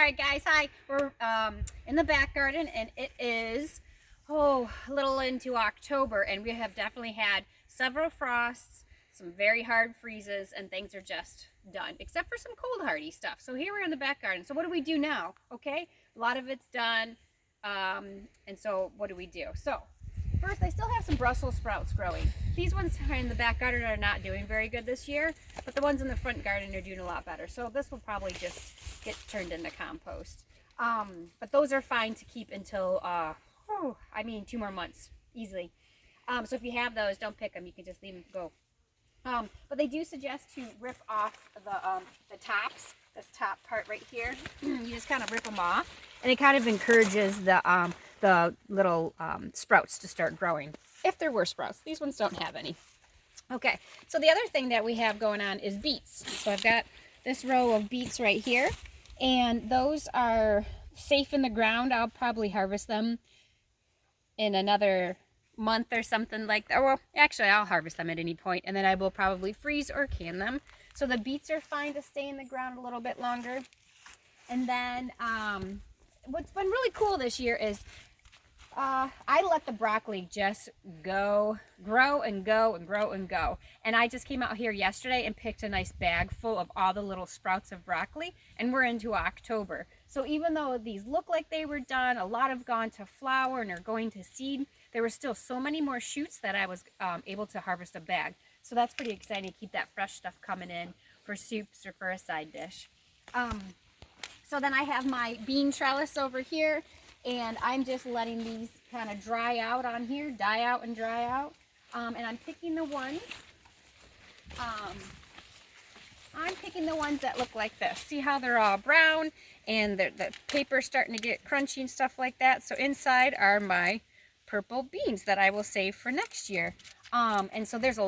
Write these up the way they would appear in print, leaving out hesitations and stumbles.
All right, guys, hi. We're in the back garden, and it is, a little into October, and we have definitely had several frosts, some very hard freezes, and things are just done, except for some cold hardy stuff. So here we're in the back garden. So what do we do now? Okay, a lot of it's done, and so what do we do? So first, I still have some Brussels sprouts growing. These ones in the back garden are not doing very good this year, but the ones in the front garden are doing a lot better. So this will probably just get turned into compost. But those are fine to keep until, 2 more months, easily. So if you have those, don't pick them. You can just leave them go. But they do suggest to rip off the tops, this top part right here. You just kind of rip them off, and it kind of encourages the little sprouts to start growing, if there were sprouts. These ones don't have any. Okay, so the other thing that we have going on is beets. So I've got this row of beets right here, and those are safe in the ground. I'll probably harvest them in another month or something like that. Well, actually, I'll harvest them at any point, and then I will probably freeze or can them. So the beets are fine to stay in the ground a little bit longer. And then what's been really cool this year is I let the broccoli just grow and go and grow and go. And I just came out here yesterday and picked a nice bag full of all the little sprouts of broccoli, and we're into October. So even though these look like they were done, a lot have gone to flower and are going to seed, there were still so many more shoots that I was able to harvest a bag. So that's pretty exciting to keep that fresh stuff coming in for soups or for a side dish. So then I have my bean trellis over here, and I'm just letting these kind of dry out on here, die out and dry out. And I'm picking the ones, that look like this. See how they're all brown and the paper's starting to get crunchy and stuff like that. So inside are my purple beans that I will save for next year. And so there's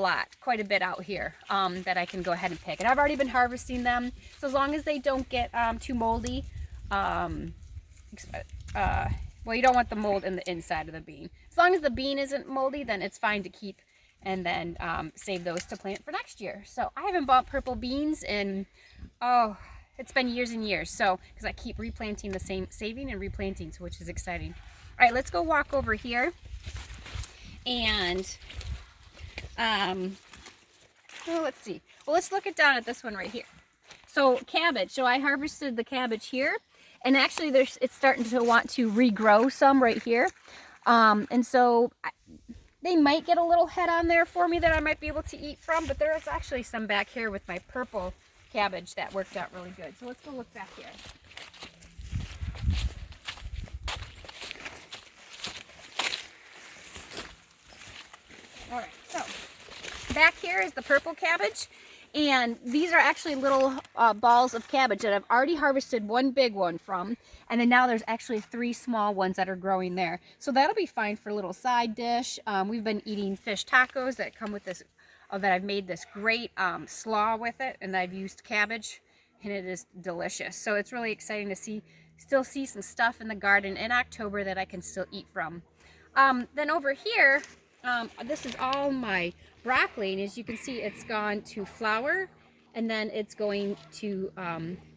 quite a bit out here that I can go ahead and pick. And I've already been harvesting them. So as long as they don't get too moldy, well, you don't want the mold in the inside of the bean. As long as the bean isn't moldy, then it's fine to keep, and then save those to plant for next year. So I haven't bought purple beans in, it's been years and years. So, because I keep replanting the same, saving and replanting, so which is exciting. All right, let's go walk over here. And, let's see. Well, let's look down at this one right here. So cabbage. So I harvested the cabbage here. And actually, it's starting to want to regrow some right here. And so they might get a little head on there for me that I might be able to eat from. But there is actually some back here with my purple cabbage that worked out really good. So let's go look back here. All right, so back here is the purple cabbage. And these are actually little balls of cabbage that I've already harvested one big one from. And then now there's actually 3 small ones that are growing there. So that'll be fine for a little side dish. We've been eating fish tacos that come with this, that I've made this great slaw with it. And I've used cabbage, and it is delicious. So it's really exciting to still see some stuff in the garden in October that I can still eat from. Then over here, this is all my broccoli, and as you can see, it's gone to flower, and then it's going to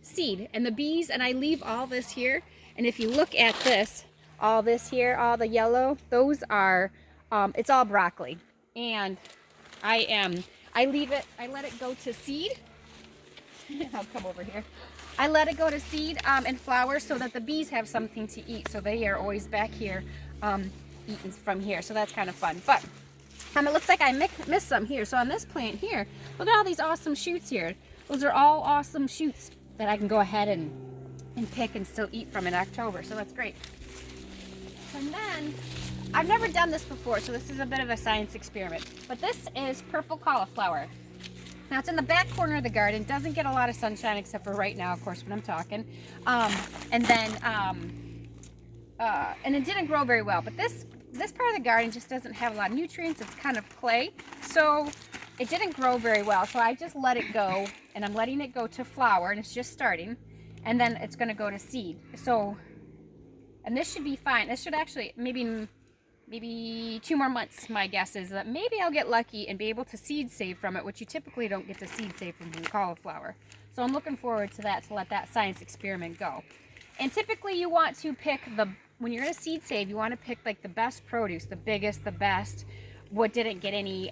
seed. And the bees, and I leave all this here, and if you look at this, all this here, all the yellow, those are, it's all broccoli. And I leave it, I let it go to seed. I'll come over here. I let it go to seed and flower so that the bees have something to eat, so they are always back here eating from here. So that's kind of fun. But it looks like I missed some here. So on this plant here, look at all these awesome shoots here. Those are all awesome shoots that I can go ahead and pick and still eat from in October. So that's great. And then, I've never done this before, so this is a bit of a science experiment. But this is purple cauliflower. Now it's in the back corner of the garden. Doesn't get a lot of sunshine except for right now, of course, when I'm talking. And it didn't grow very well. But this part of the garden just doesn't have a lot of nutrients. It's kind of clay, so it didn't grow very well. So I just let it go, and I'm letting it go to flower, and it's just starting, and then it's going to go to seed. So, and this should be fine. This should actually maybe 2 more months. My guess is that maybe I'll get lucky and be able to seed save from it, which you typically don't get to seed save from cauliflower. So I'm looking forward to that, to let that science experiment go. And typically you want to pick when you're going to seed save, you want to pick like the best produce, the biggest, the best, what didn't get any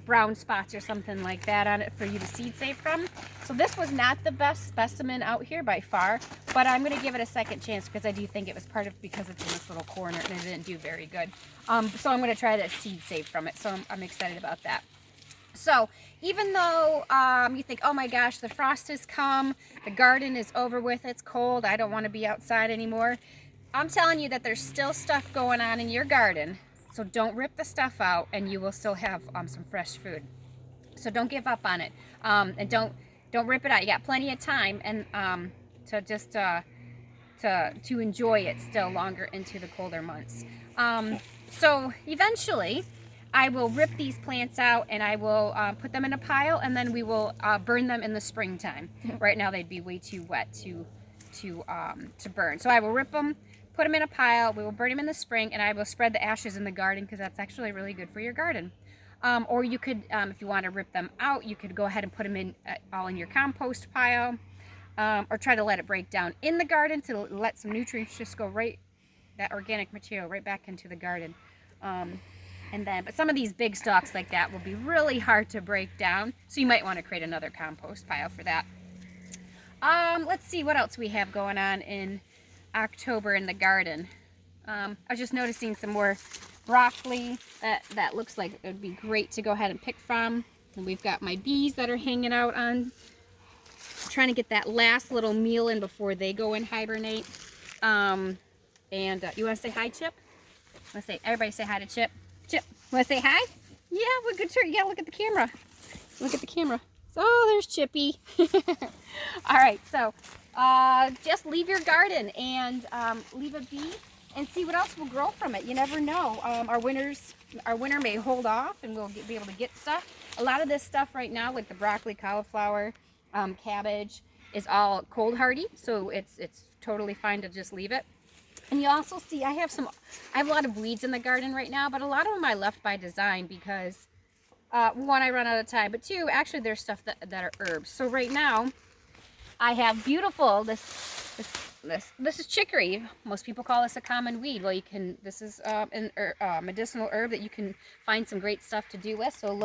brown spots or something like that on it for you to seed save from. So this was not the best specimen out here by far, but I'm going to give it a second chance because I do think it was part of because it's in this little corner and it didn't do very good. So I'm going to try to seed save from it. So I'm excited about that. So even though you think, oh my gosh, the frost has come, the garden is over with, it's cold, I don't want to be outside anymore, I'm telling you that there's still stuff going on in your garden. So don't rip the stuff out and you will still have some fresh food. So don't give up on it. And don't rip it out. You got plenty of time and to just to enjoy it still longer into the colder months. So eventually I will rip these plants out and I will put them in a pile and then we will burn them in the springtime. Right now they'd be way too wet to burn. So I will rip them, put them in a pile, we will burn them in the spring, and I will spread the ashes in the garden because that's actually really good for your garden. Or you could, if you want to rip them out, you could go ahead and put them in all in your compost pile, or try to let it break down in the garden to let some nutrients just go that organic material right back into the garden. But some of these big stalks like that will be really hard to break down, so you might want to create another compost pile for that. Let's see what else we have going on in October in the garden. I was just noticing some more broccoli that looks like it would be great to go ahead and pick from. And we've got my bees that are hanging out on, trying to get that last little meal in before they go and hibernate. You want to say hi, Chip? Everybody say hi to Chip. Chip, want to say hi? Yeah, we're good. Sure. Yeah, look at the camera. Look at the camera. Oh, there's Chippy. All right, so just leave your garden and leave a bee and see what else will grow from it. You never know. Our winter may hold off and we'll be able to get stuff. A lot of this stuff right now, like the broccoli, cauliflower, cabbage, is all cold hardy, so it's totally fine to just leave it. And you also see I have a lot of weeds in the garden right now, but a lot of them I left by design because one, I run out of time, but two, actually there's stuff that are herbs. So right now I have beautiful, this is chicory. Most people call this a common weed. Well, this is a medicinal herb that you can find some great stuff to do with. So